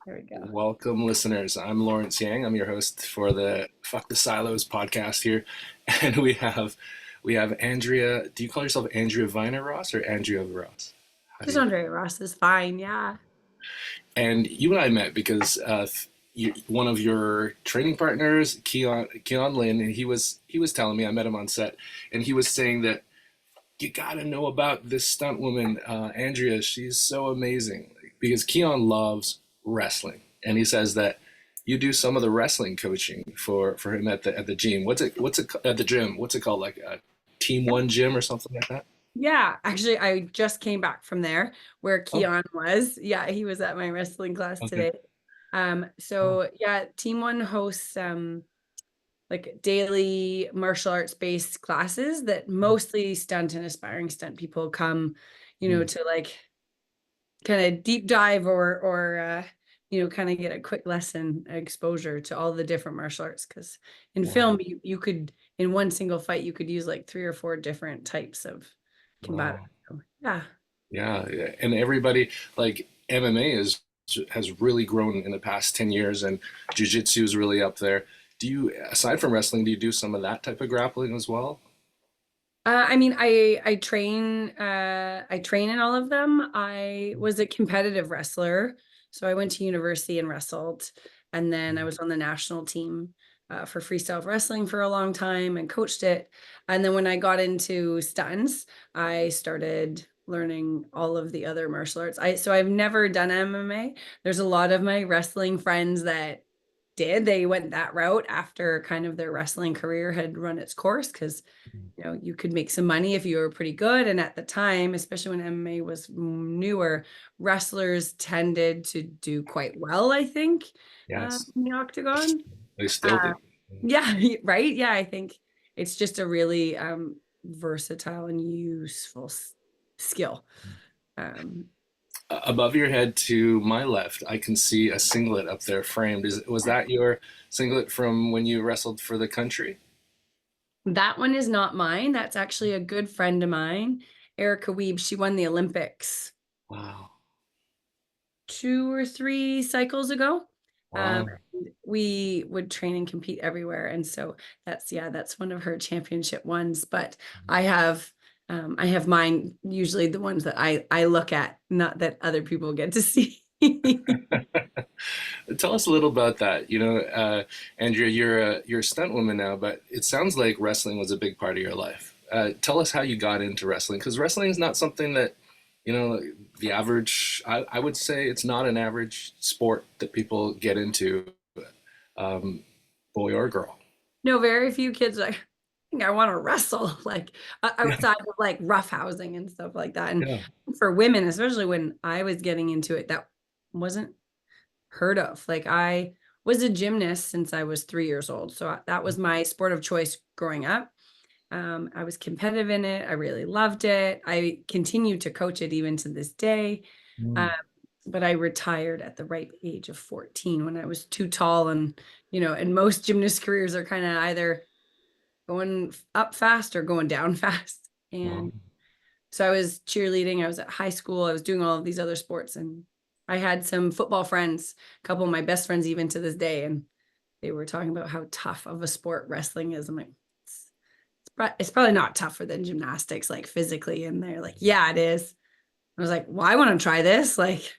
There we go. Welcome, listeners. I'm Lawrence Yang. I'm your host for the Fuck the Silos podcast here, and we have Andrea. Do you call yourself Andrea Viner Ross or Andrea Ross? How do Just you? Andrea Ross is fine. Yeah. And you and I met because one of your training partners, Keon Lyn, and he was telling me I met him on set, and he was saying that you gotta know about this stunt woman, Andrea. She's so amazing because Keon loves wrestling, and he says that you do some of the wrestling coaching for him at the gym. What's it at the gym? What's it called? Like a Team One gym or something like that? Yeah. Actually, I just came back from there where Oh, Keon was. Yeah, he was at my wrestling class okay. today. Oh, So yeah, Team One hosts like daily martial arts based classes that mostly stunt and aspiring stunt people come, mm, to like kind of deep dive or kind of get a quick lesson exposure to all the different martial arts because in wow, film you could in one single fight you could use like three or four different types of combatant. wow. So, yeah. Yeah, yeah. And everybody like MMA has really grown in the past 10 years, and jiu-jitsu is really up there. Do you, aside from wrestling, do you do some of that type of grappling as well? I mean, I train in all of them. I was a competitive wrestler, so I went to university and wrestled, and then I was on the national team for freestyle wrestling for a long time and coached it. And then when I got into stunts, I started learning all of the other martial arts. I've never done MMA. There's a lot of my wrestling friends that did. They went that route after kind of their wrestling career had run its course because you could make some money if you were pretty good. And at the time, especially when MMA was newer, wrestlers tended to do quite well, I think, Yes, in the octagon. they still Uh, do. yeah, right. Yeah, I think it's just a really versatile and useful skill. Um, Above your head to my left, I can see a singlet up there framed. Was that your singlet from when you wrestled for the country? that one is not mine. That's actually a good friend of mine, Erica Weeb. She won the Olympics Wow, 2 or 3 cycles ago. Um, wow. we would train and compete everywhere, and so that's one of her championship ones. But I have mine, usually the ones that I look at, not that other people get to see. Tell us a little about that. Andrea, you're a stunt woman now, but it sounds like wrestling was a big part of your life. Tell us how you got into wrestling, because wrestling is not something that, you know, the average. I would say it's not an average sport that people get into, um, boy or girl. No, very few kids are like, I think I want to wrestle, like Yeah, outside of like roughhousing and stuff like that. And yeah. for women, especially when I was getting into it, that wasn't heard of. Like I was a gymnast since I was 3 years old. So that was my sport of choice growing up. I was competitive in it. I really loved it. I continue to coach it even to this day. Um, Mm. but I retired at the ripe age of 14 when I was too tall. And most gymnast careers are kind of either going up fast or going down fast. Wow. And so I was cheerleading. I was at high school. I was doing all of these other sports. And I had some football friends, a couple of my best friends, even to this day. And they were talking about how tough of a sport wrestling is. I'm like, it's probably not tougher than gymnastics, like physically. And they're like, yeah, it is. I was like, well, I want to try this. Like,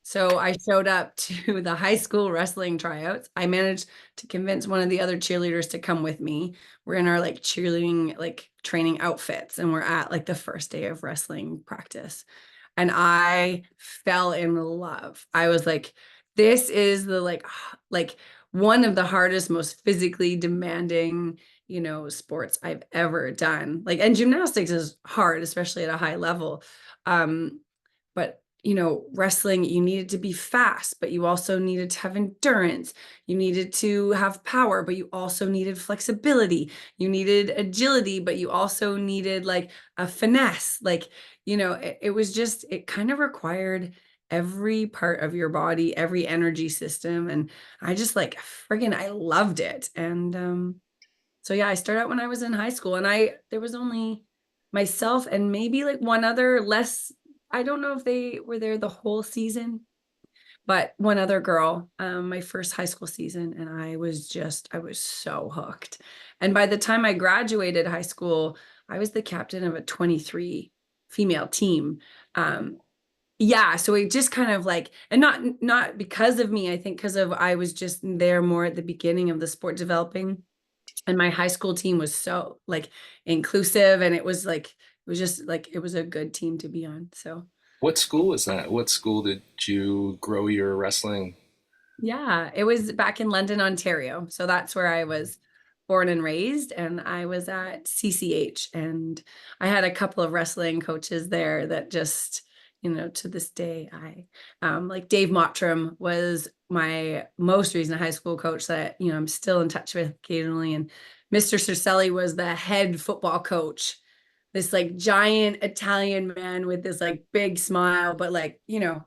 so I showed up to the high school wrestling tryouts. I managed to convince one of the other cheerleaders to come with me. We're in our like cheerleading, like training outfits, and we're at like the first day of wrestling practice. And I fell in love. I was like, this is the like one of the hardest, most physically demanding, sports I've ever done. Like, and gymnastics is hard, especially at a high level. But wrestling, you needed to be fast, but you also needed to have endurance. You needed to have power, but you also needed flexibility. You needed agility, but you also needed like a finesse. Like, it was just, it kind of required every part of your body, every energy system. And I just like friggin' I loved it. And so yeah, I started out when I was in high school, and there was only myself and maybe like one other less. I don't know if they were there the whole season, but one other girl, my first high school season, and I was so hooked. And by the time I graduated high school, I was the captain of a 23 female team. Um, yeah, so it just kind of like, and not because of me, I think because of I was just there more at the beginning of the sport developing, and my high school team was so like inclusive, and it was like it was just like it was a good team to be on. So What school was that? What school did you grow your wrestling? yeah, it was back in London, Ontario. So that's where I was born and raised. And I was at CCH. And I had a couple of wrestling coaches there that just, to this day, like Dave Mottram was my most recent high school coach that, I'm still in touch with occasionally. And Mr. Cercelli was the head football coach, this like giant Italian man with this like big smile, but like,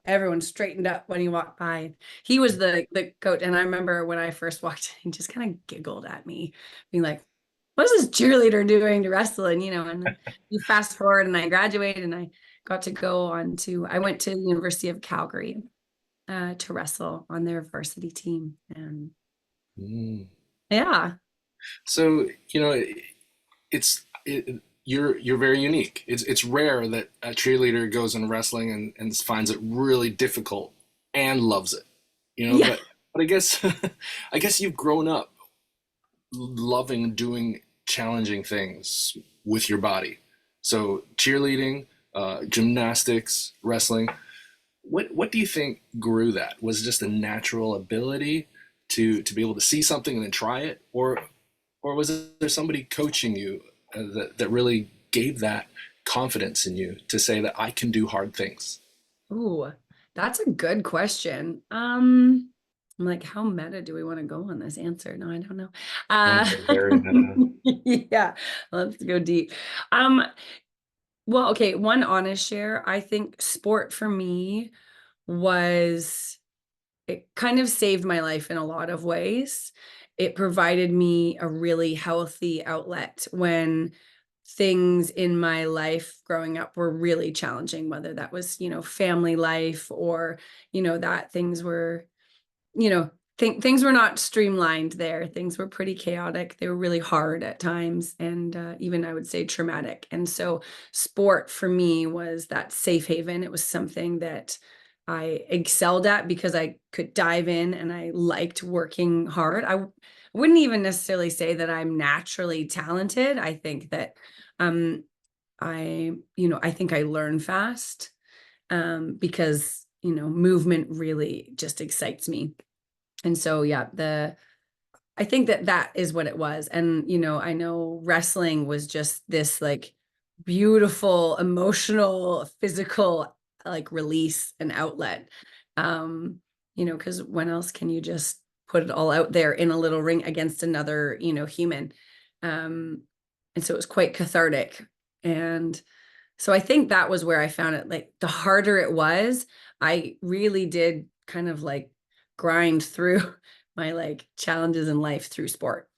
everyone straightened up when he walked by. He was the coach. And I remember when I first walked in, he just kind of giggled at me, being like, what is this cheerleader doing to wrestle? And you fast forward and I graduated and I got to I went to the University of Calgary to wrestle on their varsity team. And Mm. yeah. So, you're very unique. It's rare that a cheerleader goes in wrestling and finds it really difficult and loves it. Yeah. But I guess I guess you've grown up loving doing challenging things with your body. So cheerleading, gymnastics, wrestling. What do you think grew that? Was it just a natural ability to be able to see something and then try it, or was there somebody coaching you that really gave that confidence in you to say that I can do hard things? Ooh, that's a good question. I'm like, how meta do we want to go on this answer? No, I don't know. Uh, Okay, very meta. yeah, let's go deep. Um, well, okay, one honest share. I think sport for me was it kind of saved my life in a lot of ways. It provided me a really healthy outlet when things in my life growing up were really challenging, whether that was, family life or, that things were things were not streamlined there. Things were pretty chaotic. They were really hard at times, and even I would say traumatic. And so, sport for me was that safe haven. It was something that I excelled at because I could dive in and I liked working hard. Wouldn't even necessarily say that I'm naturally talented. I think that um, I think I learn fast because movement really just excites me. And so, yeah, I think that is what it was. And, I know wrestling was just this like beautiful, emotional, physical, like release and outlet. Because when else can you just put it all out there in a little ring against another, human? Um, and so it was quite cathartic. And so I think that was where I found it. Like the harder it was, I really did kind of like grind through my like challenges in life through sport.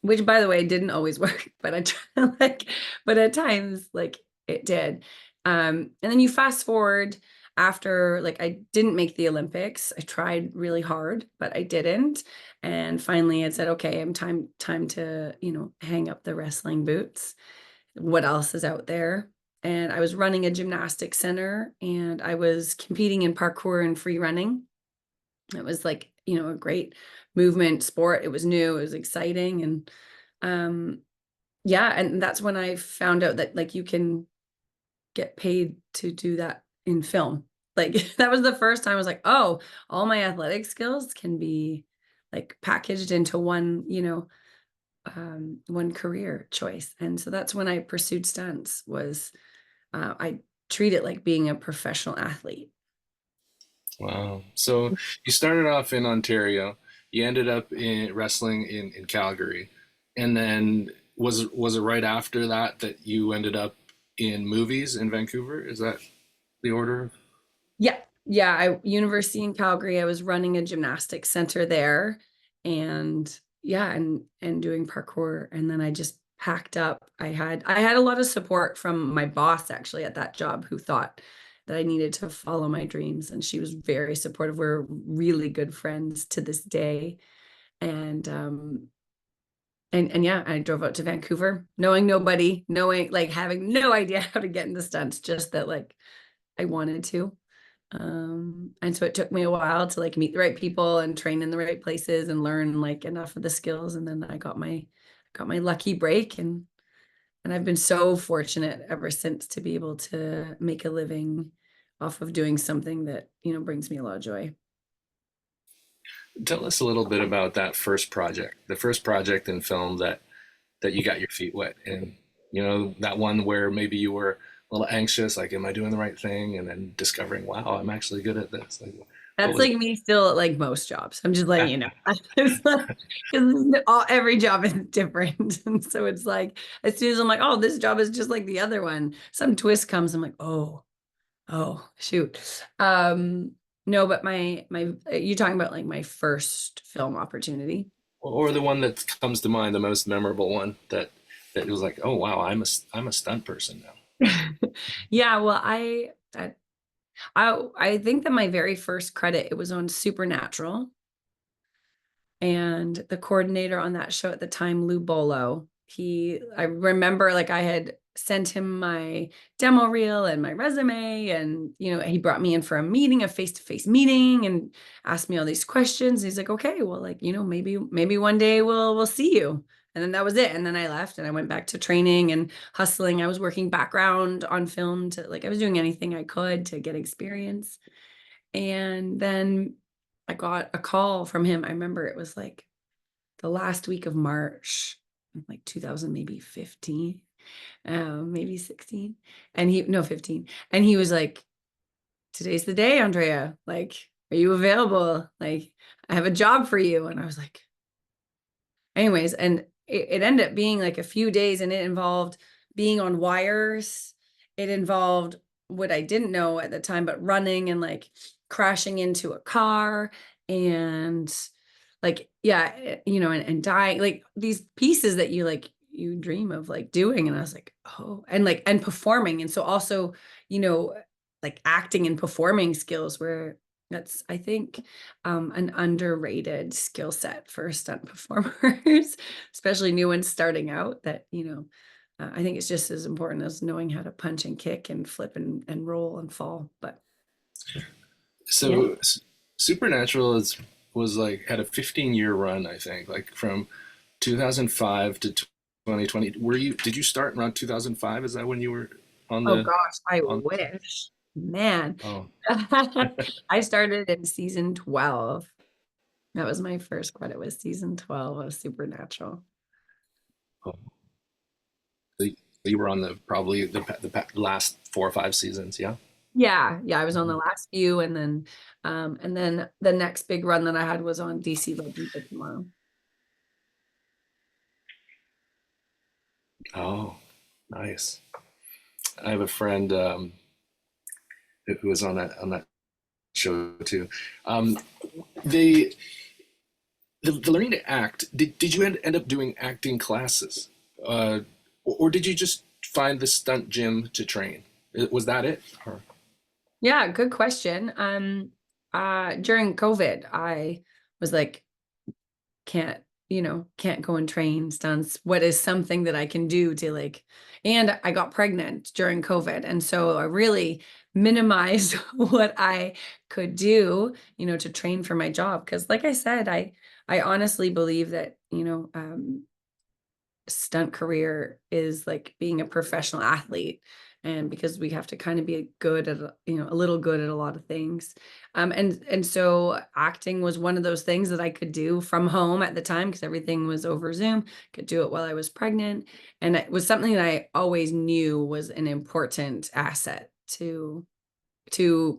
Which by the way didn't always work, but I try like, but at times like it did. And then you fast forward after like I didn't make the Olympics. I tried really hard, but I didn't. And finally I said, okay, I'm time to, hang up the wrestling boots. What else is out there? And I was running a gymnastics center and I was competing in parkour and free running. It was like, a great movement sport. It was new, it was exciting. And um, yeah, and that's when I found out that like you can get paid to do that in film. Like that was the first time I was like, oh, all my athletic skills can be like packaged into one, one career choice. And so that's when I pursued stunts was I treat it like being a professional athlete. Wow. So you started off in Ontario. You ended up in wrestling in Calgary, and then was it right after that that you ended up in movies in Vancouver? Is that the order? Yeah. Yeah. University in Calgary, I was running a gymnastics center there and yeah, and doing parkour. And then I just packed up. I had a lot of support from my boss actually at that job who thought that I needed to follow my dreams. And she was very supportive. We're really good friends to this day. And yeah, I drove out to Vancouver, knowing nobody, knowing like having no idea how to get into stunts, just that like I wanted to. And so it took me a while to like meet the right people and train in the right places and learn like enough of the skills. And then I got my lucky break, and I've been so fortunate ever since to be able to make a living off of doing something that, brings me a lot of joy. Tell us a little bit about that first project, the first project in film that you got your feet wet in. That one where maybe you were a little anxious, like, am I doing the right thing? And then discovering, wow, I'm actually good at this. Like, what That's was like it? me still at like most jobs. I'm just letting you know. It's like, because every job is different. And so it's like, as soon as I'm like, oh, this job is just like the other one, some twist comes. I'm like, oh, shoot. No, but you talking about like my first film opportunity? Or the one that comes to mind, the most memorable one that was like, oh wow, I'm a stunt person now. Yeah, well, I think that my very first credit, it was on Supernatural. And the coordinator on that show at the time, Lou Bolo, I remember like I had sent him my demo reel and my resume, and he brought me in for a meeting, a face-to-face meeting, and asked me all these questions. He's like, okay, well, like, maybe one day we'll see you. And then that was it. And then I left and I went back to training and hustling. I was working background on film to like, I was doing anything I could to get experience. And then I got a call from him. I remember it was like the last week of March, like 2000, maybe 15, maybe 16. And no, 15. And he was like, today's the day, Andrea. Like, are you available? Like, I have a job for you. And I was like, anyways, and it ended up being like a few days, and it involved being on wires. It involved what I didn't know at the time, but running and like crashing into a car and like, yeah, and dying, like these pieces that you dream of like doing. And I was like, oh, and like, and performing. And so also, you know, like acting and performing skills where that's, I think, an underrated skill set for stunt performers, especially new ones starting out. That I think it's just as important as knowing how to punch and kick and flip and roll and fall. But yeah, So Supernatural was like had a 15-year run, I think, like from 2005 to 2020. Did you start around 2005? Is that when you were on oh the gosh, I on wish, man. oh, I started in season 12. That was my first credit, was season 12 of Supernatural. oh. So you were on the probably the last 4 or 5 seasons, yeah? Yeah, I was on the Mhm. last few, and then the next big run that I had was on DC Legends of Tomorrow. Oh, nice. I have a friend who was on that show too. Um, they the learning to act. Did you end up doing acting classes, or did you just find the stunt gym to train? Was that it? Or, Yeah, good question. During COVID, I was like, can't go and train stunts. What is something that I can do to like, and I got pregnant during COVID. And so I really minimized what I could do, to train for my job. Cause like I said, I honestly believe that, stunt career is like being a professional athlete, and because we have to kind of be good at a little good at a lot of things, and so acting was one of those things that I could do from home at the time because everything was over Zoom. Could do it while I was pregnant, and it was something that I always knew was an important asset to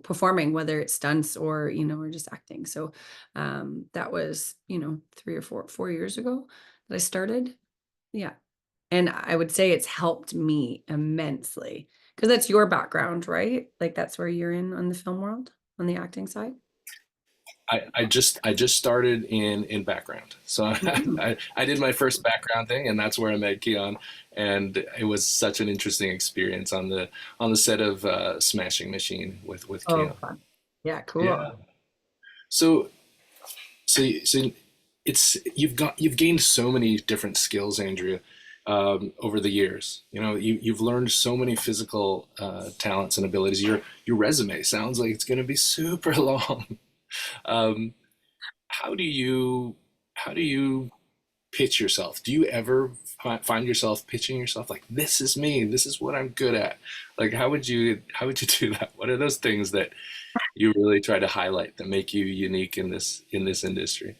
performing, whether it's stunts or just acting. So that was 3 or 4 years ago that I started. Yeah. And I would say it's helped me immensely because that's your background, right? Like that's where you're in on the film world, on the acting side. I just started in background, so Mm. I did my first background thing, and that's where I met Keon, and it was such an interesting experience on the set of Smashing Machine with Oh, Keon. fun. Yeah, Yeah. cool. So so it's you've gained so many different skills, Andrea, over the years. You know, you've learned so many physical talents and abilities. Your resume sounds like it's going to be super long. Um, how do you how do you pitch yourself? Do you ever find yourself pitching yourself like, this is me, this is what I'm good at? Like, how would you do that? What are those things that you really try to highlight that make you unique in this industry?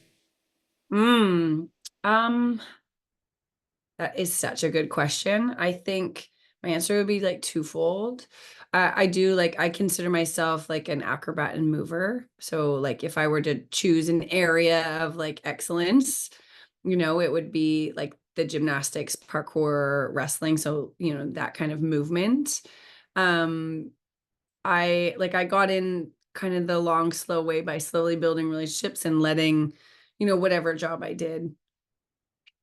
Mm. Um, that is such a good question. I think my answer would be like twofold. I do like I consider myself like an acrobat and mover. So like if I were to choose an area of like excellence, it would be like the gymnastics, parkour, wrestling. So, that kind of movement. Um, I got in kind of the long, slow way by slowly building relationships and letting, whatever job I did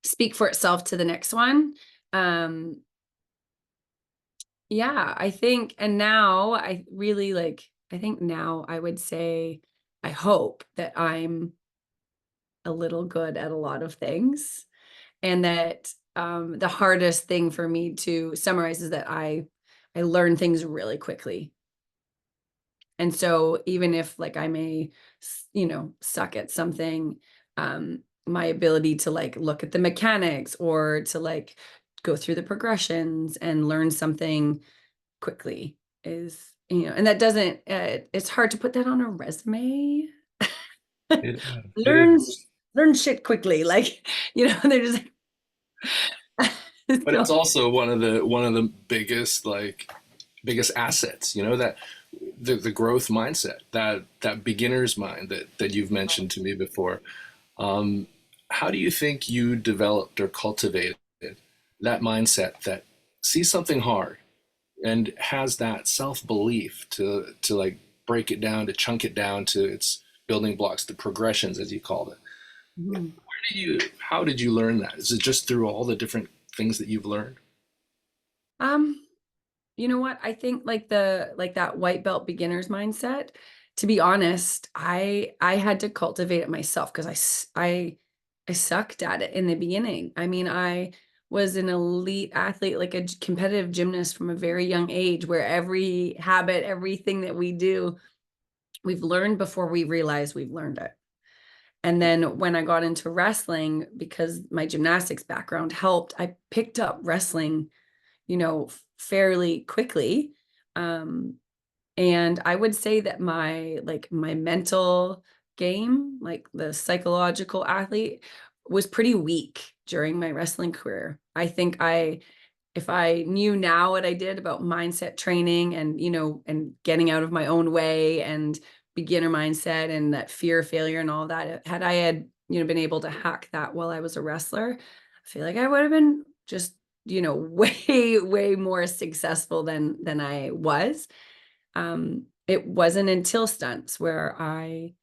speak for itself to the next one. Um, yeah, I think, and now I really like, I think now I would say, I hope that I'm a little good at a lot of things, and that the hardest thing for me to summarize is that I learn things really quickly. And so even if like I may, suck at something, my ability to like look at the mechanics or to like go through the progressions and learn something quickly is, and that doesn't, it's hard to put that on a resume. It, it Learn, is. learn shit quickly. Like, they're just like, But it's so, also one of the biggest assets, you know, that the growth mindset, that beginner's mind that you've mentioned to me before. How do you think you developed or cultivated that mindset that sees something hard and has that self-belief to like break it down, to chunk it down to its building blocks, the progressions as you called it? Mhm. How did you learn that? Is it just through all the different things that you've learned? um, You know what? I think like that white belt beginner's mindset, to be honest, I had to cultivate it myself because I sucked at it in the beginning. I mean, I was an elite athlete, like a competitive gymnast from a very young age, where every habit, everything that we do, we've learned before we realize we've learned it. And then when I got into wrestling, because my gymnastics background helped, I picked up wrestling, fairly quickly. Um, and I would say that my mental game, like the psychological athlete, was pretty weak during my wrestling career. I think if I knew now what I did about mindset training and, and getting out of my own way and beginner mindset and that fear of failure and all that, had I had, been able to hack that while I was a wrestler, I feel like I would have been just, way, way more successful than I was. It wasn't until stunts where I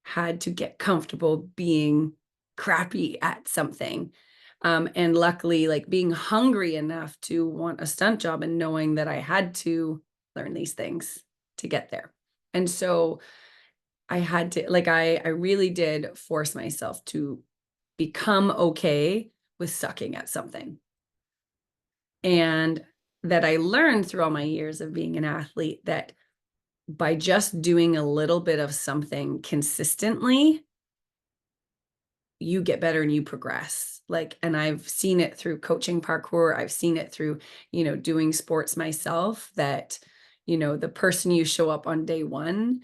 had to get comfortable being crappy at something. And luckily, like being hungry enough to want a stunt job and knowing that I had to learn these things to get there. And so I had to, like, I really did force myself to become okay with sucking at something. And that I learned through all my years of being an athlete that by just doing a little bit of something consistently, you get better and you progress. Like, and I've seen it through coaching parkour. I've seen it through, doing sports myself that, the person you show up on day one,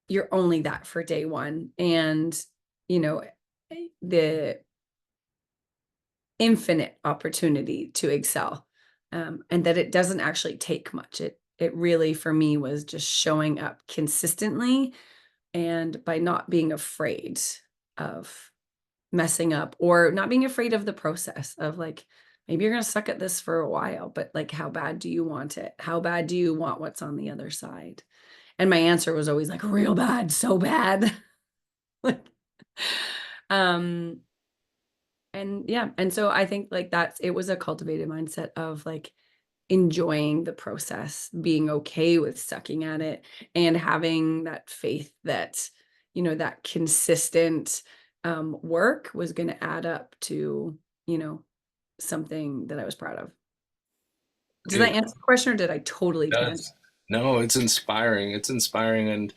you're only that for day one. And, you know, the infinite opportunity to excel. And that it doesn't actually take much. It really, for me, was just showing up consistently and by not being afraid of messing up or not being afraid of the process of like, maybe you're going to suck at this for a while, but like, how bad do you want it? How bad do you want what's on the other side? And my answer was always like real bad, so bad. Like, um, and yeah, and so I think like it was a cultivated mindset of like enjoying the process, being okay with sucking at it, and having that faith that, that consistent work was going to add up to, something that I was proud of. Does that It answer the question, or did I totally tangent? does. No, it's inspiring. It's inspiring, and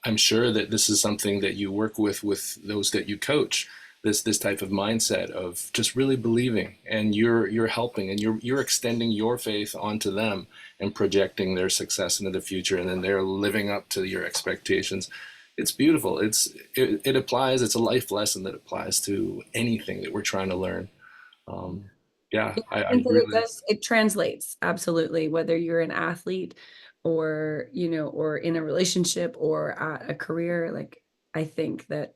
I'm sure that this is something that you work with those that you coach. This type of mindset of just really believing, and you're helping, and you're extending your faith onto them and projecting their success into the future, and then they're living up to your expectations. It's beautiful. It applies. It's a life lesson that applies to anything that we're trying to learn. Um, yeah, Yeah, I I think that it really. does, it translates absolutely, whether you're an athlete or, or in a relationship or at a career. Like, I think that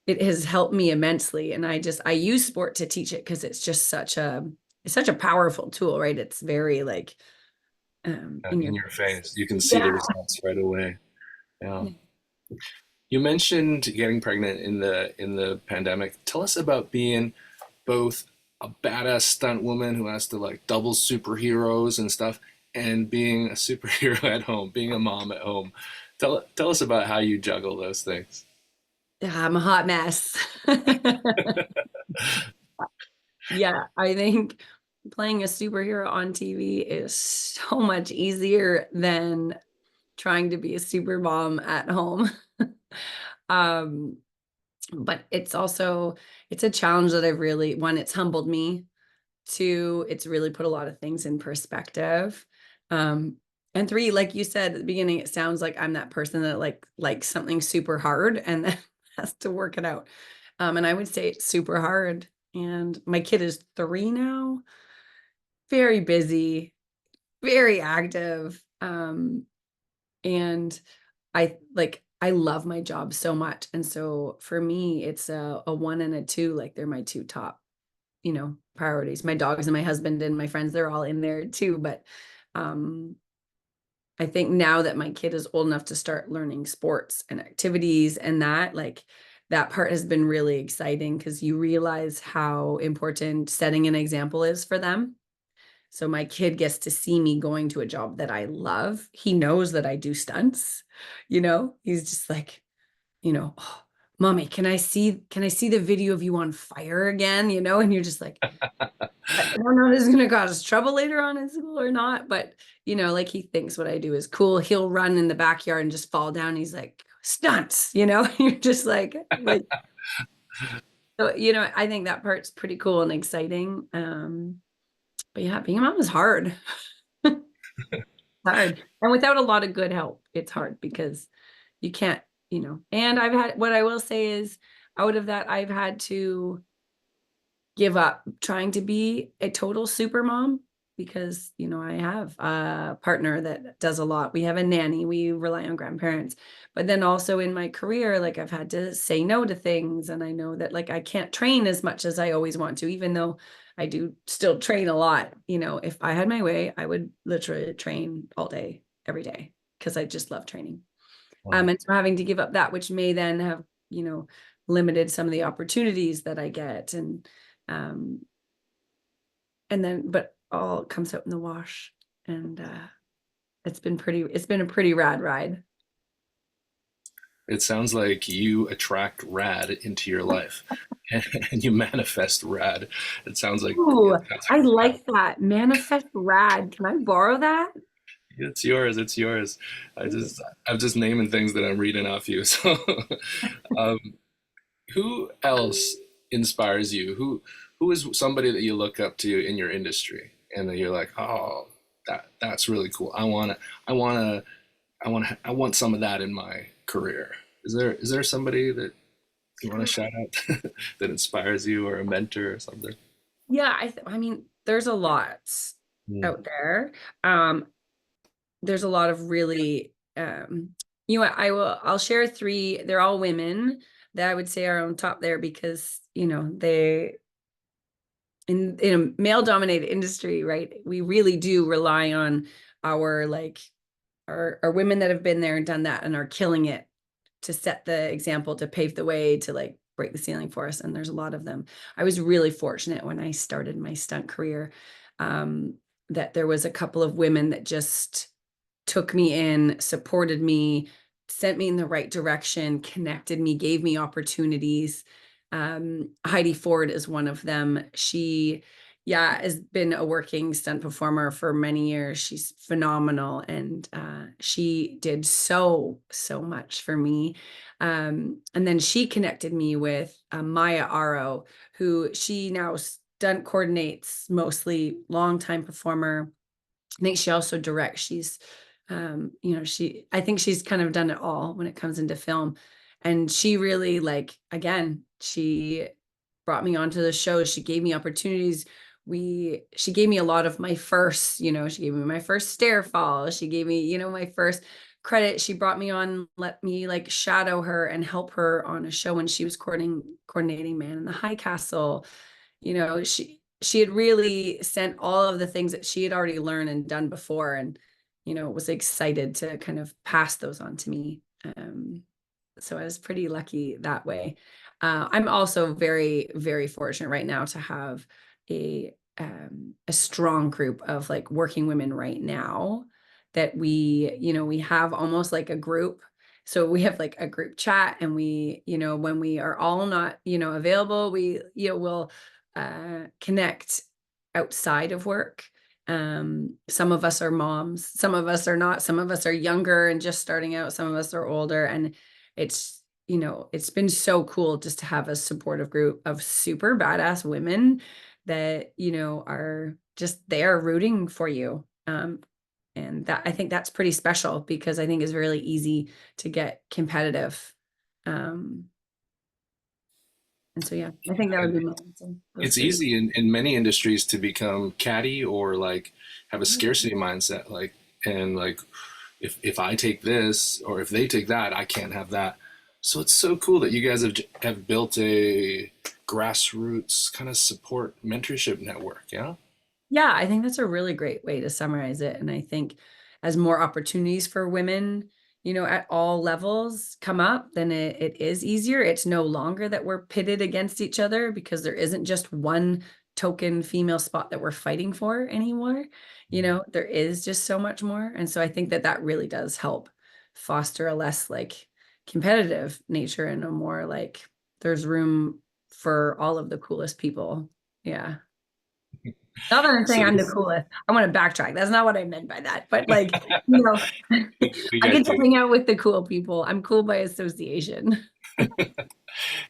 it has helped me immensely. And I use sport to teach it because it's such a powerful tool, right? It's very like in In your your face. You can see the yeah. results right away. Yeah. You mentioned getting pregnant in the pandemic. Tell us about being both a badass stunt woman who has to like double superheroes and stuff, and being a superhero at home, being a mom at home. Tell us about how you juggle those things. Yeah, I'm a hot mess. Yeah, I think playing a superhero on TV is so much easier than trying to be a super mom at home. Um, but it's a challenge that I've really, one, it's humbled me. Two, it's really put a lot of things in perspective. Um, and three, like you said at the beginning, it sounds like I'm that person that likes something super hard and then has to work it out. And I would say it's super hard. And my kid is 3 now, very busy, very active. And I love my job so much. And so for me, it's a 1 and a 2, like they're my 2 top, priorities. My dogs and my husband and my friends, they're all in there too. But um, I think now that my kid is old enough to start learning sports and activities and that part has been really exciting because you realize how important setting an example is for them. So my kid gets to see me going to a job that I love. He knows that I do stunts, he's just like, "Oh, mommy, can I see the video of you on fire again?" And you're just like, I don't know if this is gonna cause trouble later on in school or not, but like he thinks what I do is cool. He'll run in the backyard and just fall down. He's like, "Stunts," You're just like, so, I think that part's pretty cool and exciting. But yeah, being a mom is hard. Hard. And without a lot of good help, it's hard because you can't, and what I will say is out of that, I've had to give up trying to be a total super mom because, I have a partner that does a lot. We have a nanny, we rely on grandparents. But then also in my career, like I've had to say no to things. And I know that like I can't train as much as I always want to, even though I do still train a lot. If I had my way, I would literally train all day, every day, because I just love training. Wow. And so having to give up that, which may then have, limited some of the opportunities that I get. Um, and then, but all comes out in the wash. And it's been a pretty rad ride. It sounds like you attract rad into your life and you manifest rad. It sounds like Ooh, that's I like that. Manifest rad. Can I borrow that? it's yours. It's yours. I'm just naming things that I'm reading off you. So, um, who else inspires you? Who is somebody that you look up to in your industry, and then you're like, oh, that's really cool. I wanna, I want some of that in my career. Is there somebody that you want to shout out that inspires you, or a mentor or something? Yeah, I mean, there's a lot Mm. out there. Um, there's a lot of really I'll share 3. They're all women that I would say are on top there because, they in a male dominated industry, right? We really do rely on our like are women that have been there and done that and are killing it to set the example, to pave the way, to like break the ceiling for us. And there's a lot of them. I was really fortunate when I started my stunt career, that there was a couple of women that just took me in, supported me, sent me in the right direction, connected me, gave me opportunities. Heidi Ford is one of them. She, yeah, has been a working stunt performer for many years. She's phenomenal. And she did so much for me. And then she connected me with Maya Aro, who she now stunt coordinates, mostly longtime performer. I think she also directs. She's, I think she's kind of done it all when it comes into film. And she really, like, again, she brought me onto the show. She gave me opportunities. She gave me a lot of my first, she gave me my first stair fall. She gave me, my first credit. She brought me on, let me like shadow her and help her on a show when she was coordinating Man in the High Castle. She had really sent all of the things that she had already learned and done before, and was excited to kind of pass those on to me. So I was pretty lucky that way. I'm also very, very fortunate right now to have a strong group of like working women right now that we have almost like a group. So we have like a group chat, and we, when we are all not, available, we, will connect outside of work. Some of us are moms, some of us are not, some of us are younger and just starting out, some of us are older. And it's, it's been so cool just to have a supportive group of super badass women that, are just there rooting for you. And that, I think that's pretty special, because I think it's really easy to get competitive. And so, yeah, I think that would be my answer. Those It's three. easy in many industries to become catty or like have a scarcity mindset, like, and like, if I take this or if they take that, I can't have that. So it's so cool that you guys have built a grassroots kind of support mentorship network. Yeah. Yeah, I think that's a really great way to summarize it. And I think as more opportunities for women, at all levels come up, then it is easier. It's no longer that we're pitted against each other, because there isn't just one token female spot that we're fighting for anymore. There is just so much more. And so I think that that really does help foster a less like competitive nature, and a more like there's room for all of the coolest people. Yeah. Not that I'm saying So I'm the this, coolest. I want to backtrack. That's not what I meant by that. But like, I we get got to you. hang out with the cool people. I'm cool by association.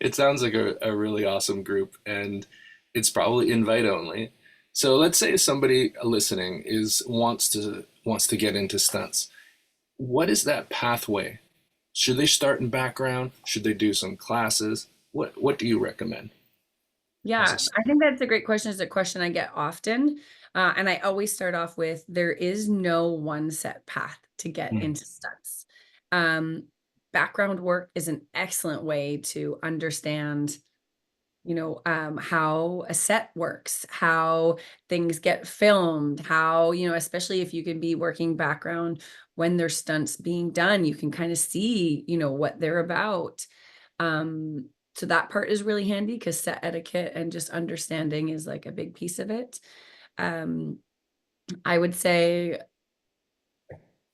It sounds like a really awesome group, and it's probably invite only. So let's say somebody listening is wants to get into stunts. What is that pathway? Should they start in background? Should they do some classes? What do you recommend as Yeah, a I think that's a great question. It's a question I get often. And I always start off with, there is no one set path to get Mm. into stunts. Um, Background work is an excellent way to understand how a set works, how things get filmed, how, especially if you can be working background when there's stunts being done, you can kind of see, what they're about. So that part is really handy, because set etiquette and just understanding is like a big piece of it. Um, I would say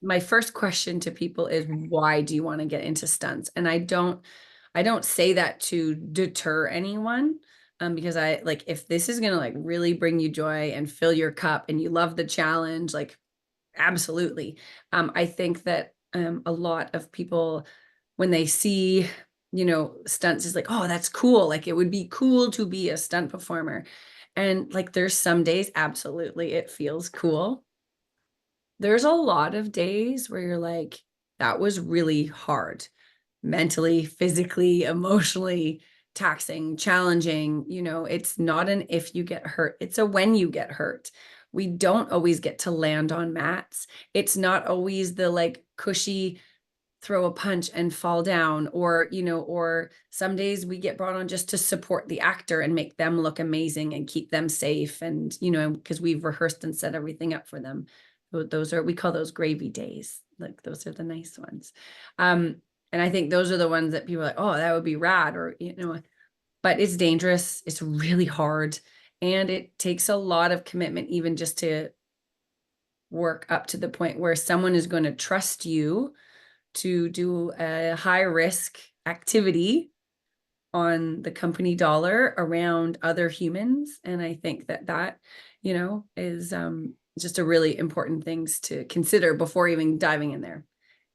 my first question to people is, why do you want to get into stunts? And I don't say that to deter anyone, because I like, if this is going to like really bring you joy and fill your cup and you love the challenge, like absolutely. I think that a lot of people, when they see, stunts, is like, oh, that's cool. Like it would be cool to be a stunt performer. And like there's some days, absolutely, it feels cool. There's a lot of days where you're like, that was really hard, mentally, physically, emotionally taxing, challenging. It's not an if you get hurt, it's a when you get hurt. We don't always get to land on mats. It's not always the like cushy throw a punch and fall down, or some days we get brought on just to support the actor and make them look amazing and keep them safe, and because we've rehearsed and set everything up for them. Those are, we call those gravy days. like those are the nice ones. And I think those are the ones that people are like, oh, that would be rad, or but it's dangerous. It's really hard. And it takes a lot of commitment, even just to work up to the point where someone is going to trust you to do a high risk activity on the company dollar around other humans. And I think that, is just a really important things to consider before even diving in there.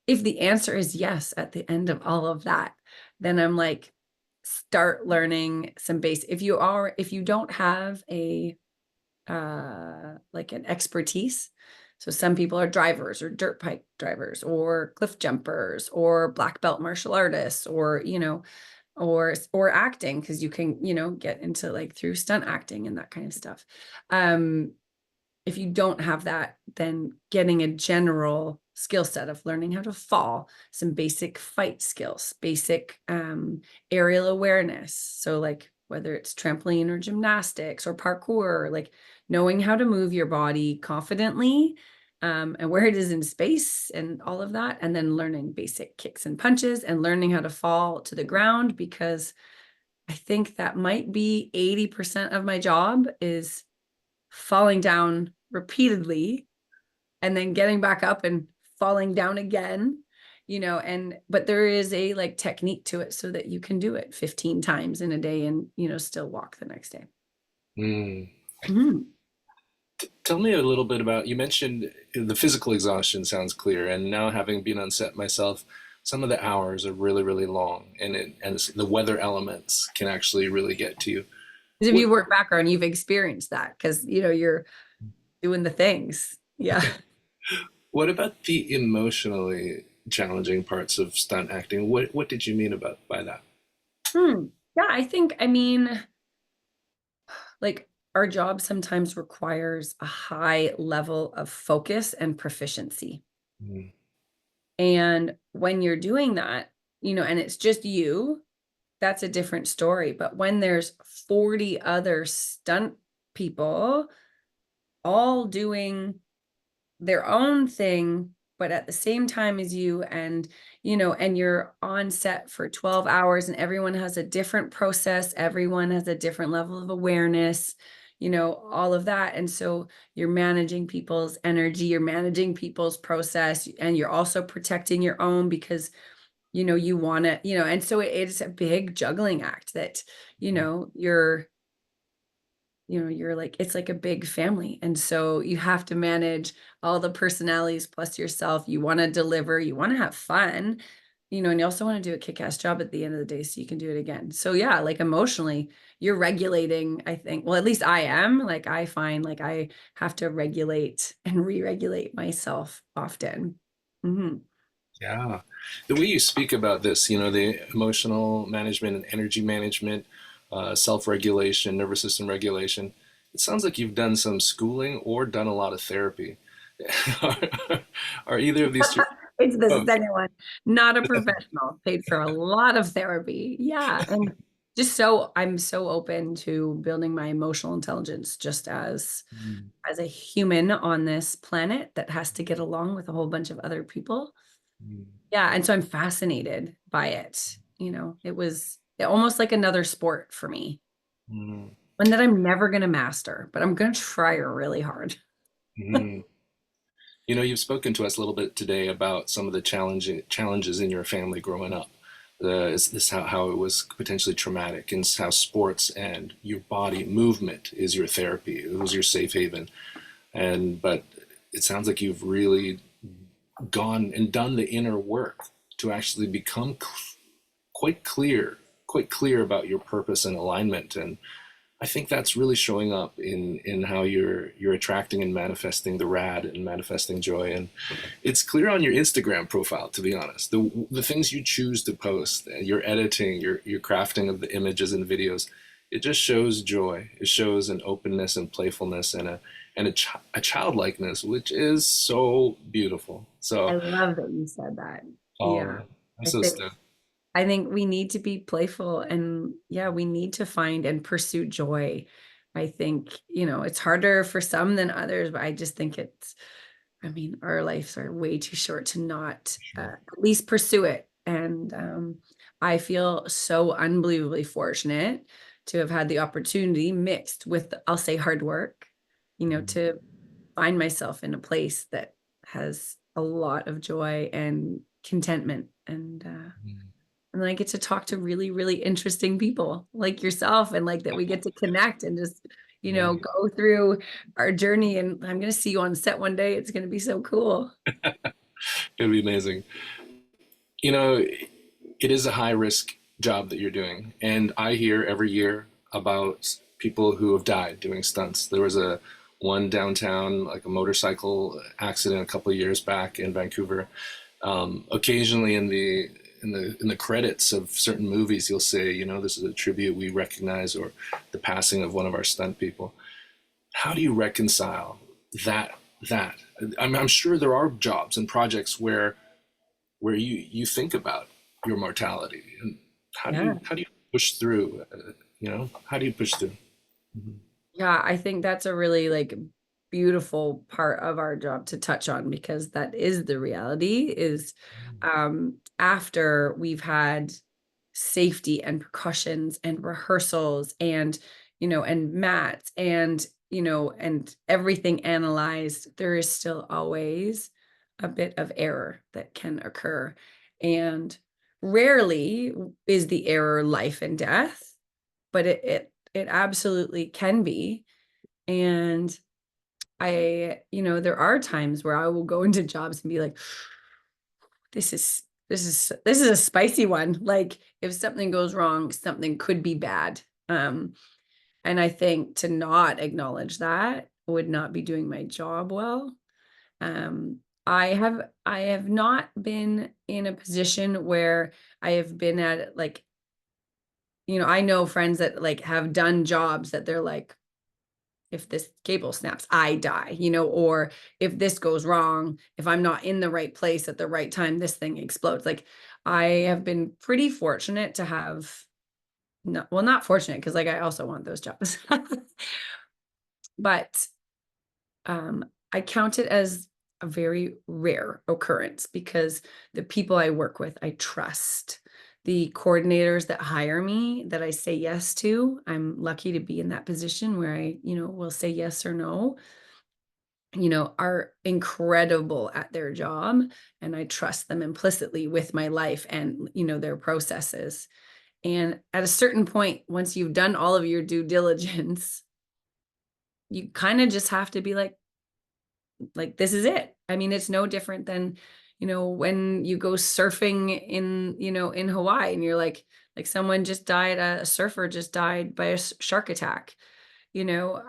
If the answer is yes at the end of all of that, then I'm like, start learning some base. If you don't have like an expertise. So some people are drivers or dirt bike drivers or cliff jumpers or black belt martial artists, or, or acting, because you can, get into like through stunt acting and that kind of stuff. If you don't have that, then getting a general skill set of learning how to fall, some basic fight skills, basic aerial awareness. So like whether it's trampoline or gymnastics or parkour, like knowing how to move your body confidently, and where it is in space and all of that. And then learning basic kicks and punches and learning how to fall to the ground, because I think that might be 80% of my job is falling down repeatedly and then getting back up and falling down again, but there is a like technique to it so that you can do it 15 times in a day and, still walk the next day. Mm. Mhm. Tell me a little bit about, you mentioned the physical exhaustion sounds clear, and now having been on set myself, some of the hours are really, really long, and the weather elements can actually really get to you. Because if What you work background, you've experienced that because, you're doing the things. Yeah. what about the emotionally challenging parts of stunt acting? What did you mean about by that? Yeah, I mean, like our job sometimes requires a high level of focus and proficiency. Mm, And when you're doing that, and it's just you, that's a different story. But when there's 40 other stunt people all doing their own thing, but at the same time as you, and, and you're on set for 12 hours and everyone has a different process, everyone has a different level of awareness, all of that. And so you're managing people's energy, you're managing people's process, and you're also protecting your own because you want to, and so it's a big juggling act that, you're like, it's like a big family. And so you have to manage all the personalities plus yourself. You want to deliver, you want to have fun, and you also want to do a kick-ass job at the end of the day so you can do it again. So yeah, like emotionally, you're regulating, I think. Well, at least I am. Like I find like I have to regulate and re-regulate myself often. Mm-hmm. yeah. The way you speak about this, the emotional management and energy management, self-regulation, nervous system regulation, it sounds like you've done some schooling or done a lot of therapy. are, are either of these two? It's the Oh, second one. Not a professional, paid for a lot of therapy. Yeah. And I'm so open to building my emotional intelligence just mm, as a human on this planet that has to get along with a whole bunch of other people. mm, Yeah. And so I'm fascinated by it. It was almost like another sport for me, mm, one that I'm never going to master, but I'm going to try really hard. mm. You've spoken to us a little bit today about some of the challenges in your family growing up. Is this how it was potentially traumatic, and how sports and your body movement is your therapy. It was your safe haven. But it sounds like you've really gone and done the inner work to actually become quite clear about your purpose and alignment. And I think that's really showing up in how you're attracting and manifesting the rad and manifesting joy. And it's clear on your Instagram profile, to be honest. The things you choose to post, your editing, your crafting of the images and videos, it just shows joy. It shows an openness and playfulness and a childlikeness, which is so beautiful. I So, love that you said that. Yeah. oh, I'm I so think stoked. I think we need to be playful, and yeah, we need to find and pursue joy. I think, it's harder for some than others, but I just think I mean, our lives are way too short to not at least pursue it. And I feel so unbelievably fortunate to have had the opportunity mixed with, I'll say, hard work, to find myself in a place that has a lot of joy and contentment. And then I get to talk to really, really interesting people like yourself, and like that we get to connect and just, Yeah, go through our journey. And I'm going to see you on set one day. It's going to be so cool. it'd be amazing. You know, it is a high risk job that you're doing, and I hear every year about people who have died doing stunts. There was a one downtown, like a motorcycle accident a couple of years back in Vancouver. Occasionally in the credits of certain movies, you'll say, this is a tribute we recognize, or the passing of one of our stunt people. How do you reconcile that? I'm sure there are jobs and projects where you think about your mortality, and how do Yeah. you push through? How do you push through? Yeah, I think that's a really like beautiful part of our job to touch on, because that is the reality is after we've had safety and precautions and rehearsals and and mats and and everything analyzed, there is still always a bit of error that can occur. And rarely is the error life and death, but it absolutely can be. And there are times where I will go into jobs and be like, this is a spicy one. Like if something goes wrong, something could be bad. And I think to not acknowledge that would not be doing my job well. Um, I have not been in a position where I have been at like, I know friends that like have done jobs that they're like, if this cable snaps, I die, or if this goes wrong, if I'm not in the right place at the right time, this thing explodes. Like I have been pretty fortunate to have not fortunate, because like I also want those jobs. But I count it as a very rare occurrence, because the people I work with, I trust. The coordinators that hire me, that I say yes to, I'm lucky to be in that position where I, will say yes or no, are incredible at their job. And I trust them implicitly with my life and, their processes. And at a certain point, once you've done all of your due diligence, you kind of just have to be like this is it. I mean, it's no different than, when you go surfing in, in Hawaii, and you're like someone just died, a surfer just died by a shark attack. You know,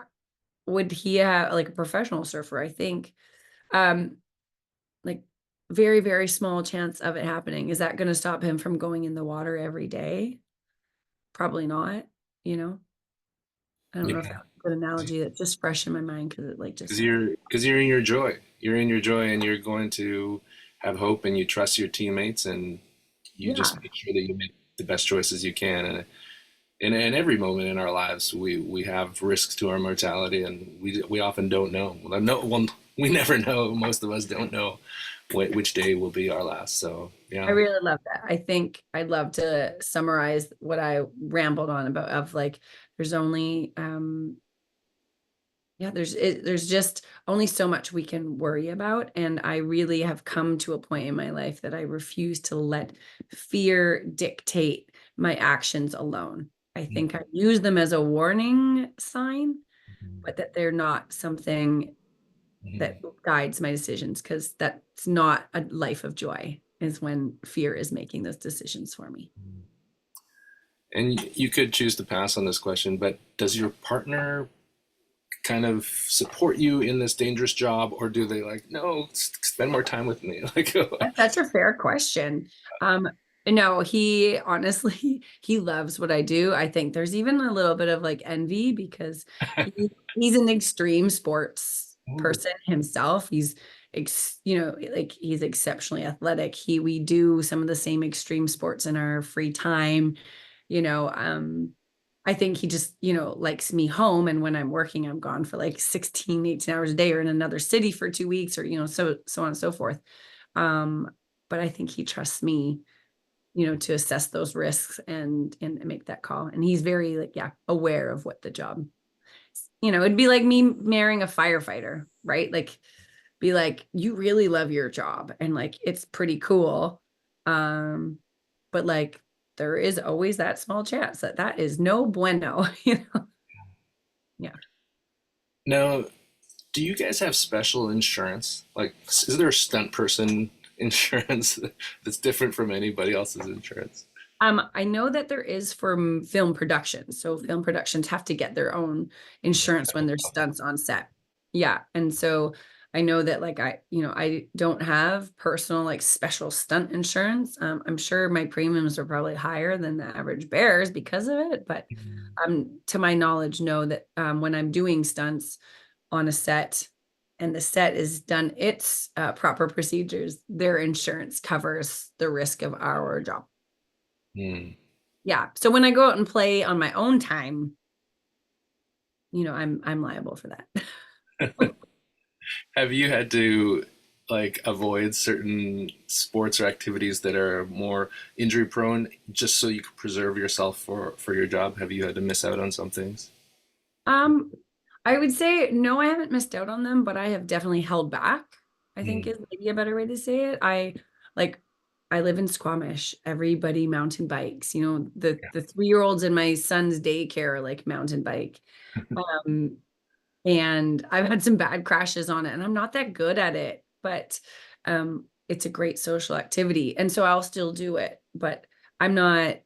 would he have, like a professional surfer, I think, um, like very, very small chance of it happening. Is that going to stop him from going in the water every day? Probably not, you know. I don't know if Yeah, that's a good analogy. That's just fresh in my mind because it like just because happened. you're in your joy. You're in your joy, and you're going to have hope, and you trust your teammates, and you Yeah. just make sure that you make the best choices you can. And in every moment in our lives, we have risks to our mortality, and we often don't know. Well, no, well, we never know. Most of us don't know which day will be our last. So I yeah. really love that. I think I'd love to summarize what I rambled on about, of like there's only yeah, there's just only so much we can worry about. And I really have come to a point in my life that I refuse to let fear dictate my actions alone. I think I use them as a warning sign, but that they're not something that Mhm. guides my decisions, because that's not a life of joy, is when fear is making those decisions for me. And you could choose to pass on this question, but does your partner kind of support you in this dangerous job, or do they like, no, spend more time with me? Like, That's such a fair question. Um, no, he honestly, he loves what I do. I think there's even a little bit of like envy, because he's an extreme sports ooh, person himself. He's like he's exceptionally athletic. We do some of the same extreme sports in our free time, you know. I think he just, likes me home. And when I'm working, I'm gone for like 16, 18 hours a day or in another city for 2 weeks or, so on and so forth. Um, but I think he trusts me, to assess those risks and make that call. And he's very like, yeah, aware of what the job, it'd be like me marrying a firefighter, right? Like, be like, you really love your job and like, it's pretty cool. Um, but like, there is always that small chance that that is no bueno, Yeah. Now, do you guys have special insurance? Like, is there a stunt person insurance that's different from anybody else's insurance? I know that there is for film productions. So film productions have to get their own insurance when there's stunts on set. Yeah. And so I know that like I don't have personal like special stunt insurance. I'm sure my premiums are probably higher than the average bears because of it. But to my knowledge, know that when I'm doing stunts on a set and the set is done its proper procedures, their insurance covers the risk of our job. Hmm. Yeah. So when I go out and play on my own time, I'm liable for that. Have you had to like avoid certain sports or activities that are more injury prone just so you can preserve yourself for your job? Have you had to miss out on some things? Um, I would say no, I haven't missed out on them, but I have definitely held back, I think Hmm. is maybe a better way to say it. Like I live in Squamish. Everybody mountain bikes. The 3-year-olds in my son's daycare like mountain bike. Um, and I've had some bad crashes on it, and I'm not that good at it, but it's a great social activity, and so I'll still do it. But I'm not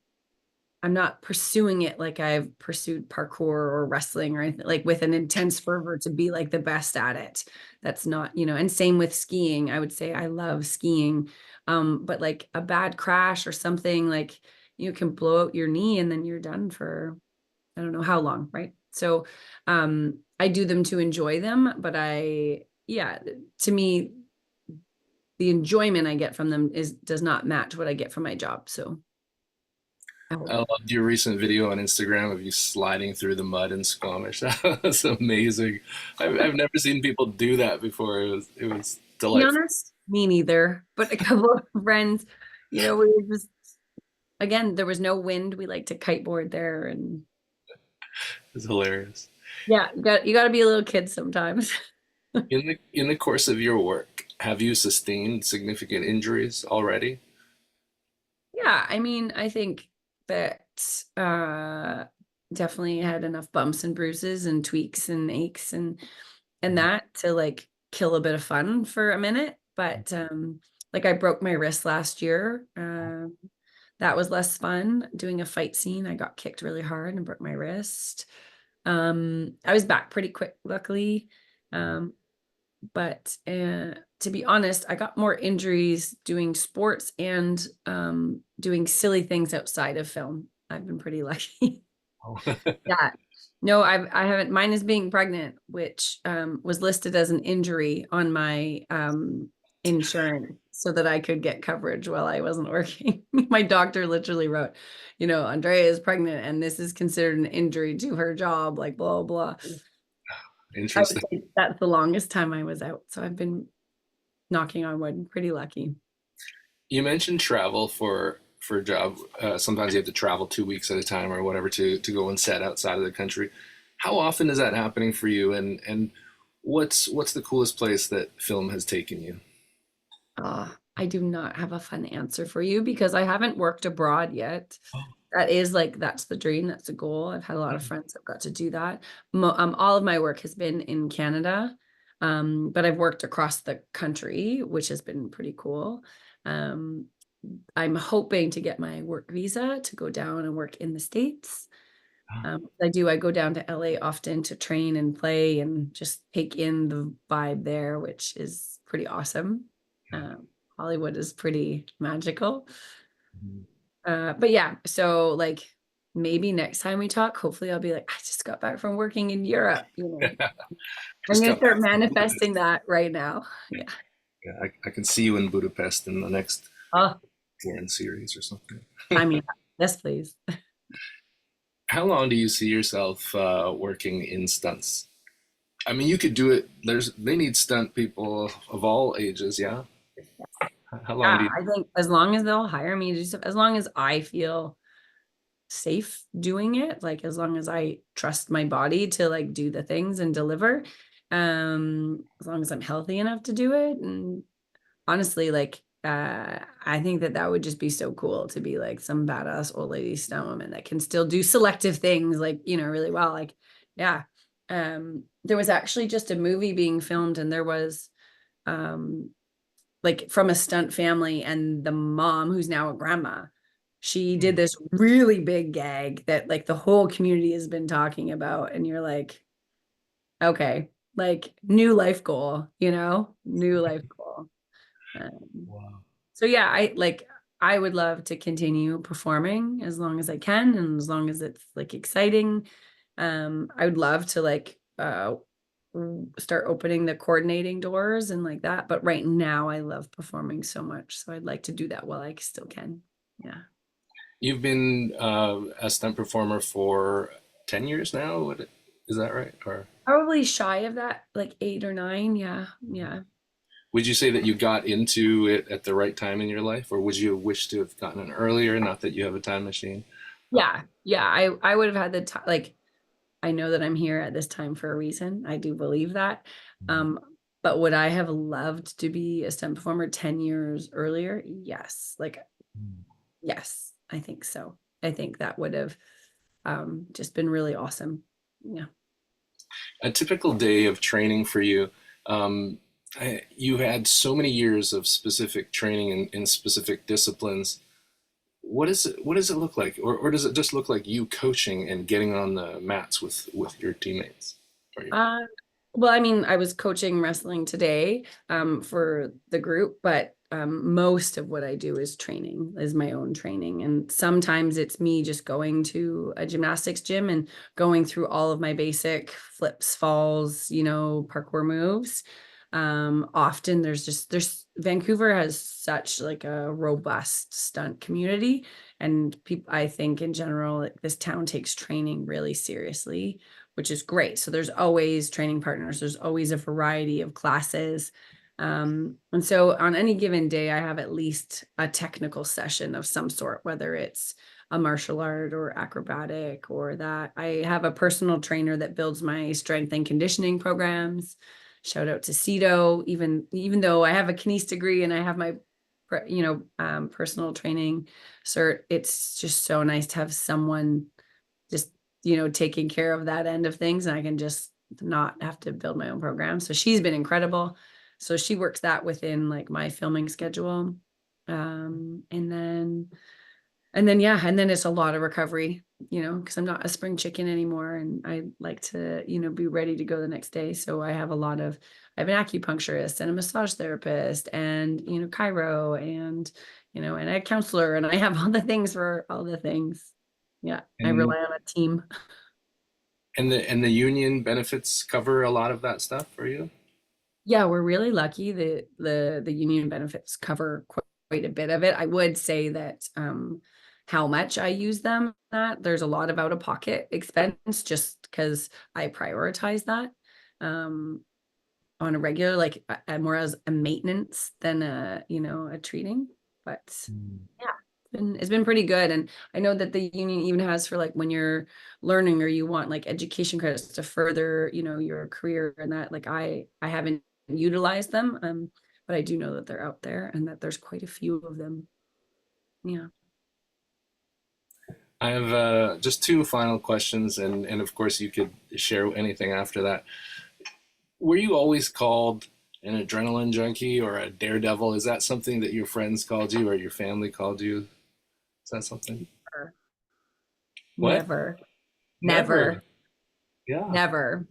I'm not pursuing it like I've pursued parkour or wrestling or anything like with an intense fervor to be like the best at it. That's not, and same with skiing. I would say I love skiing. But like a bad crash or something like you can blow out your knee and then you're done for I don't know how long, right? So I do them to enjoy them, but yeah, to me, the enjoyment I get from them does not match what I get from my job. So I hold I back. loved your recent video on Instagram of you sliding through the mud in Squamish. That's amazing. I've never seen people do that before. It was To be delightful. honest, me neither. But a couple of friends, we were just again, there was no wind. We like to kiteboard there and It's hilarious. yeah, you got to be a little kid sometimes. In the course of your work, have you sustained significant injuries already? Yeah, I mean, I think that uh definitely had enough bumps and bruises and tweaks and aches and that to like kill a bit of fun for a minute. But like I broke my wrist last year. That was less fun doing a fight scene. I got kicked really hard and broke my wrist. I was back pretty quick, luckily. Um, but to be honest, I got more injuries doing sports and doing silly things outside of film. I've been pretty lucky. Yeah. No, I haven't. Mine is being pregnant, which was listed as an injury on my insurance so that I could get coverage while I wasn't working. My doctor literally wrote, Andrea is pregnant and this is considered an injury to her job, like blah blah. I would Interesting. say that's the longest time I was out. So I've been knocking on wood, pretty lucky. You mentioned travel for a job. Sometimes you have to travel 2 weeks at a time or whatever to go and set outside of the country. How often is that happening for you? And what's the coolest place that film has taken you? I do not have a fun answer for you because I haven't worked abroad yet. That's the dream. That's the goal. I've had a lot of friends that got to do that. All of my work has been in Canada, but I've worked across the country, which has been pretty cool. Um, I'm hoping to get my work visa to go down and work in the States. I go down to LA often to train and play and just take in the vibe there, which is pretty awesome. Hollywood is pretty magical. But yeah, so like maybe next time we talk, hopefully I'll be like, I just got back from working in Europe. I'm Just gonna got start back from Budapest. manifesting that right now. Yeah. Yeah, I can see you in Budapest in the next Oh, foreign series or something. I mean, yes, please. How long do you see yourself working in stunts? I mean, you could do it. They need stunt people of all ages. Yeah. How long do Yeah, you? I think as long as they'll hire me to do stuff, as long as I feel safe doing it, like as long as I trust my body to like do the things and deliver, as long as I'm healthy enough to do it. And honestly, like I think that that would just be so cool to be like some badass old lady stunt woman that can still do selective things like, you know, really well. Like, yeah. There was actually just a movie being filmed, and there was um like from a stunt family, and the mom, who's now a grandma, she did this really big gag that like the whole community has been talking about, and you're like, okay, like new life goal, you know, new life goal. um, Wow. so yeah, I would love to continue performing as long as I can, and as long as it's like exciting. I would love to like start opening the coordinating doors and like that, but right now I love performing so much, so I'd like to do that while I still can. Yeah. You've been a stunt performer for 10 years now. Is that right? Or Probably shy of that, like 8 or 9. Yeah. Yeah. would you say that you got into it at the right time in your life, or would you wish to have gotten it earlier? Not that you have a time machine. Yeah. Yeah. I would have had the time. Like, I know that I'm here at this time for a reason. I do believe that. Um, but would I have loved to be a stunt performer 10 years earlier? Yes. Like, yes, I think so. I think that would have just been really awesome. Yeah. A typical day of training for you. Um, you had so many years of specific training in specific disciplines. What does it look like, or does it just look like you coaching and getting on the mats with your teammates? Or your, Uh, well, I mean, I was coaching wrestling today for the group, but most of what I do is training, is my own training. And sometimes it's me just going to a gymnastics gym and going through all of my basic flips, falls, you know, parkour moves. Often there's Vancouver has such like a robust stunt community, and people, I think in general, like, this town takes training really seriously, which is great. So there's always training partners, there's always a variety of classes. And so on any given day, I have at least a technical session of some sort, whether it's a martial art or acrobatic, or that I have a personal trainer that builds my strength and conditioning programs. Shout out to Cito, even though I have a kines degree and I have my personal training cert, it's just so nice to have someone just, you know, taking care of that end of things, and I can just not have to build my own program. So she's been incredible. So she works that within like my filming schedule. And then yeah, and then it's a lot of recovery, you know, because I'm not a spring chicken anymore, and I like to, you know, be ready to go the next day. So I have an acupuncturist and a massage therapist, and, you know, chiro, and, you know, and a counselor, and I have all the things for all the things. Yeah, I and rely on a team. and the union benefits cover a lot of that stuff for you. Yeah, we're really lucky that the union benefits cover quite a bit of it. I would say that how much I use them, that there's a lot of out of pocket expense, just because I prioritize that um on a regular, like more as a maintenance than a, you know, a treating. But yeah, it's been pretty good. And I know that the union even has for like when you're learning or you want like education credits to further, you know, your career, and that, like, I haven't utilized them, but I do know that they're out there and that there's quite a few of them. Yeah. I have just two final questions, and of course you could share anything after that. Were you always called an adrenaline junkie or a daredevil? Is that something that your friends called you or your family called you? Is that something? Never. What? Never. Never. Never. Yeah. Never.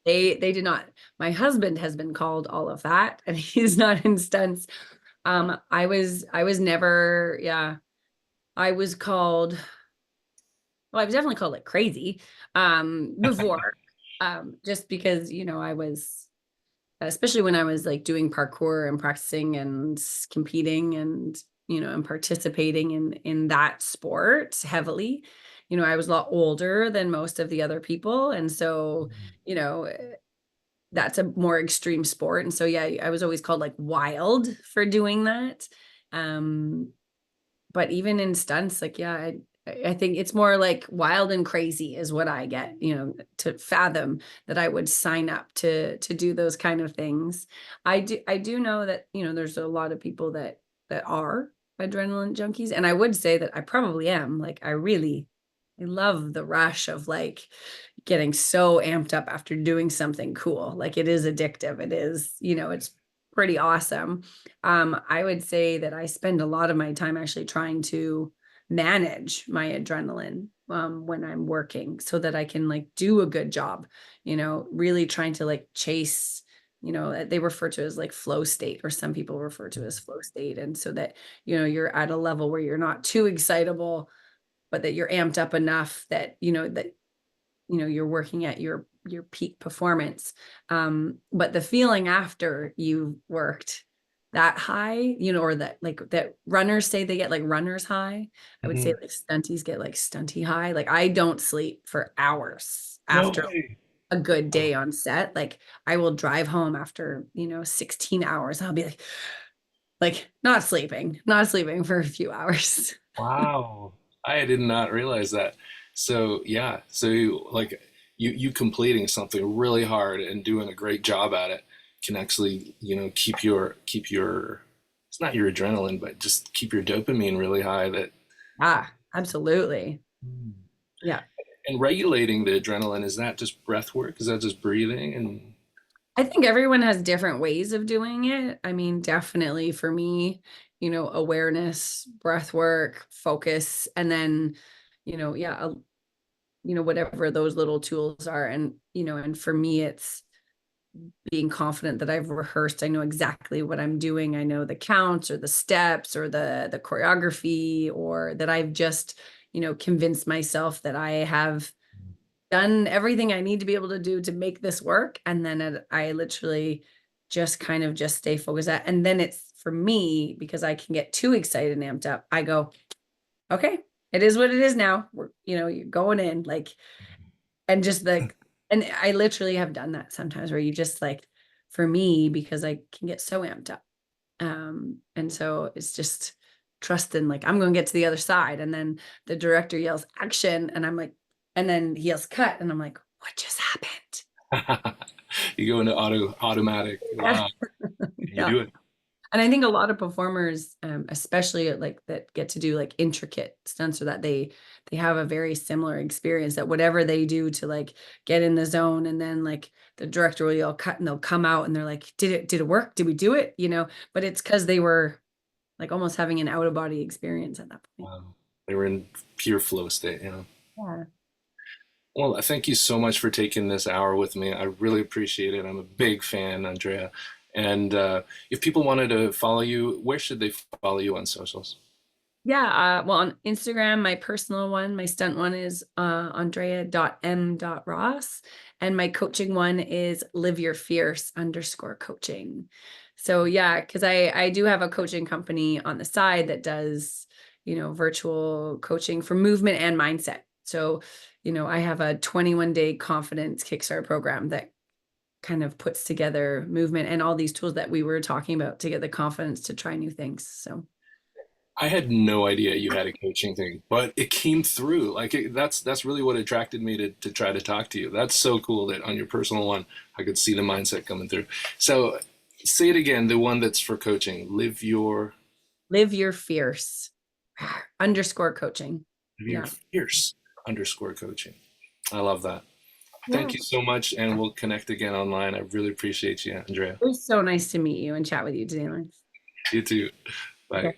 They did not. My husband has been called all of that, and he's not in stunts. I was never, yeah. I was called, well, I was definitely called like crazy before. Just because, you know, I was, especially when I was like doing parkour and practicing and competing and, you know, and participating in that sport heavily, I was a lot older than most of the other people. And so, you know, that's a more extreme sport. And so, yeah, I was always called like wild for doing that. Um, but even in stunts, like, yeah, I think it's more like wild and crazy is what I get, to fathom that I would sign up to do those kind of things. I do know that, there's a lot of people that are adrenaline junkies. And I would say that I probably am. Like I love the rush of like getting so amped up after doing something cool. Like it is addictive. It is, it's pretty awesome. I would say that I spend a lot of my time actually trying to manage my adrenaline when I'm working so that I can like do a good job, really trying to like chase, they refer to as like flow state, or some people refer to as flow state. And so that, you're at a level where you're not too excitable, but that you're amped up enough that, you're working at your peak performance. But the feeling after you worked that high, or that like that runners say they get like runner's high. I would say Mhm. like stunties get like stunty high. Like I don't sleep for hours No after way. a good Oh, day on set. Like I will drive home after, 16 hours. I'll be like not sleeping for a few hours. wow. I did not realize that. So yeah, so you completing something really hard and doing a great job at it can actually, keep your it's not your adrenaline, but just keep your dopamine really high that Ah, absolutely. Yeah. and regulating the adrenaline, is that just breath work? Is that just breathing and I think everyone has different ways of doing it. I mean, definitely for me, awareness, breath work, focus, and then, yeah, whatever those little tools are. And for me, it's being confident that I've rehearsed. I know exactly what I'm doing. I know the counts or the steps or the choreography, or that I've just, convinced myself that I have done everything I need to be able to do to make this work. And then I literally just kind of just stay focused at, and then it's for me, because I can get too excited and amped up. I go, okay, it is what it is now. You're going in like, and just like, and I literally have done that sometimes where you just like, for me, because I can get so amped up. And so it's just trusting, like, I'm going to get to the other side. And then the director yells action, and I'm like, and then he yells cut, and I'm like, what just happened? you go into automatic? Wow. And you Yeah. do it. And I think a lot of performers, especially like that get to do like intricate stunts, or that they have a very similar experience, that whatever they do to like get in the zone, and then like the director will yell cut, and they'll come out and they're like, did it work? Did we do it? But it's because they were like almost having an out of body experience at that point. Wow. They were in pure flow state. Yeah. Well, thank you so much for taking this hour with me. I really appreciate it. I'm a big fan, Andrea. And if people wanted to follow you, where should they follow you on socials? Yeah. Well, on Instagram, my personal one, my stunt one is Andrea.m.Ross. And my coaching one is Live Your Fierce _coaching. So yeah, because I do have a coaching company on the side that does, virtual coaching for movement and mindset. So, I have a 21-day confidence Kickstart program that kind of puts together movement and all these tools that we were talking about to get the confidence to try new things. So I had no idea you had a coaching thing, but it came through. That's really what attracted me to try to talk to you. That's so cool that on your personal one, I could see the mindset coming through. So say it again, the one that's for coaching. Live Your Fierce _coaching. Live your Yeah. fierce _coaching. I love that. Yeah. Thank you so much, and we'll connect again online. I really appreciate you, Andrea. It was so nice to meet you and chat with you today, Lance. You too. Bye. Okay.